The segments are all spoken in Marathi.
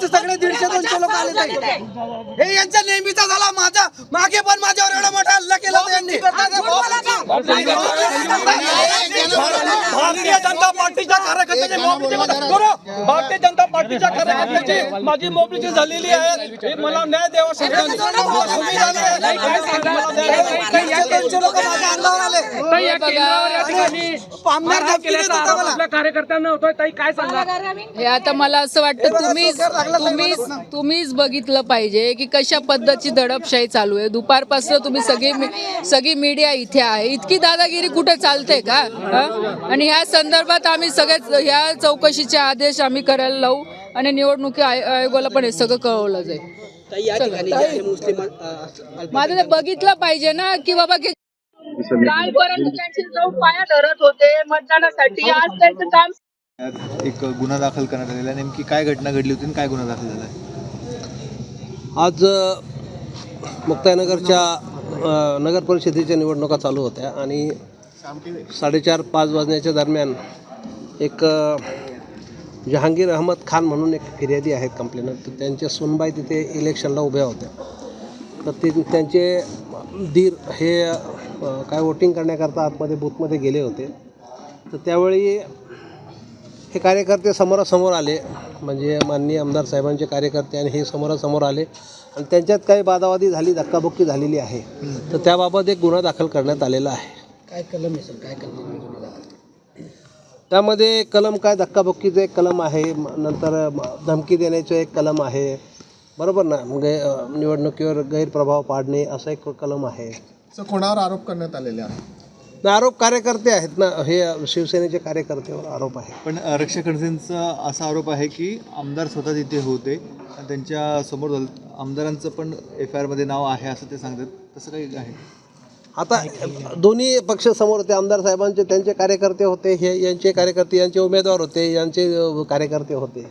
सगळे 150-200 लोक आले हे यांचा नेहमीचा झाला। माझा मागे पण माझ्यावर एवढा मोठा हल्ला केला त्यांनी। भारतीय जनता पार्टीच्या कार्यकर्त्यांची भारतीय जनता पार्टीच्या कार्यकर्त्यांची माझी मोबिलिटी झालेली आहे। मला न्याय द्यावा कार्यकर्त्यांना होतोय ताई काय सांगा? हे आता मला असं वाटतं तुम्हीच बघितलं पाहिजे की कशा पद्धतीची दडपशाही चालू आहे। दुपारपासून तुम्ही सगळी मीडिया इथे आहे। इतकी दादागिरी कुठे चालते का? आणि ह्या संदर्भात आम्ही सगळे ह्या चौकशीचे आदेश आम्ही करायला लावू आणि निवडणुकी आयोगाला पण हे सगळं कळवलं जाईल। माझं बघितलं पाहिजे ना की बाबा कालपर्यंत त्यांची जाऊन पाया धरत होते मतदानासाठी, आज त्यांचं काम। एक गुन्हा दाखल करण्यात आलेला, नेमकी काय घटना घडली होती आणि काय गुन्हा दाखल झाला? आज मुक्ताईनगरच्या नगर परिषदेच्या निवडणुका चालू होत्या आणि 4:30-5 वाजण्याच्या दरम्यान एक जहांगीर अहमद खान म्हणून एक फिर्यादी आहेत कंप्लेनर, तर त्यांच्या सुनबाई तिथे इलेक्शनला उभ्या होत्या। तर त्यांचे दीर हे काय वोटिंग करण्याकरता आतमध्ये बूथमध्ये गेले होते। तर त्यावेळी हे कार्यकर्ते समोरासमोर आले, म्हणजे माननीय आमदार साहेबांचे कार्यकर्ते, आणि हे समोरासमोर आले आणि त्यांच्यात काही वादावादी झाली, धक्काबुक्की झालेली आहे। तर त्याबाबत एक गुन्हा दाखल करण्यात आलेला आहे। काय कलम आहे सर? काय कलम? त्यामध्ये कलम काय, धक्काबुक्कीचं एक कलम आहे, नंतर धमकी देण्याचं एक कलम आहे, बरोबर ना, निवडणुकीवर गैरप्रभाव पाडणे असं एक कलम आहे। कोणावर आरोप करण्यात आलेले आहे? आरोप कार्यकर्ते आहेत ना, हे शिवसेनेचे कार्यकर्त्यावर आरोप आहे। पण रक्षा खडसेंचा असा आरोप आहे की आमदार स्वतः तिथे होते आणि त्यांच्या समोर आमदारांचं पण FIR मध्ये नाव आहे असं ते सांगतात, तसं काही आहे? आता दोन्ही पक्ष समोर होते, आमदार साहेबांचे त्यांचे कार्यकर्ते होते, हे यांचे कार्यकर्ते, यांचे उमेदवार होते, यांचे कार्यकर्ते होते,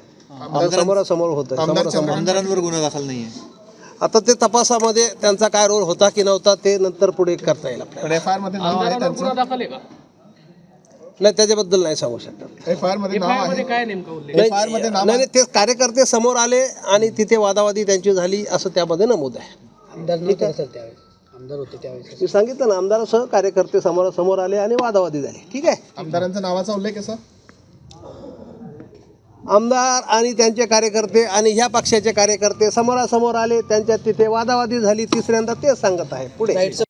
समोरासमोर होते। आमदारांवर गुन्हा दाखल नाही आहे? आता ते तपासामध्ये त्यांचा काय रोल होता की नव्हता ते नंतर पुढे करता येईल आपल्याला। FIR मध्ये नाव आहे त्यांचं? नाही, त्याच्याबद्दल नाही सांगू शकत। FIR मध्ये नाव आहे? काय नेमकं? नाही, ते कार्यकर्ते समोर आले आणि तिथे वादावादी त्यांची झाली असं त्यामध्ये नमूद आहे। आमदार होते त्यावेळेस मी सांगितलं ना, आमदारासह कार्यकर्ते समोर आले आणि वादावादी झाली। ठीक आहे, आमदारांच्या नावाचा उल्लेख आहे? आमदार आणि त्यांचे कार्यकर्ते आणि ह्या पक्षाचे कार्यकर्ते समोरासमोर आले, त्यांच्यात तिथे वादावादी झाली, तिसऱ्यांदा तेच सांगत आहे पुढे।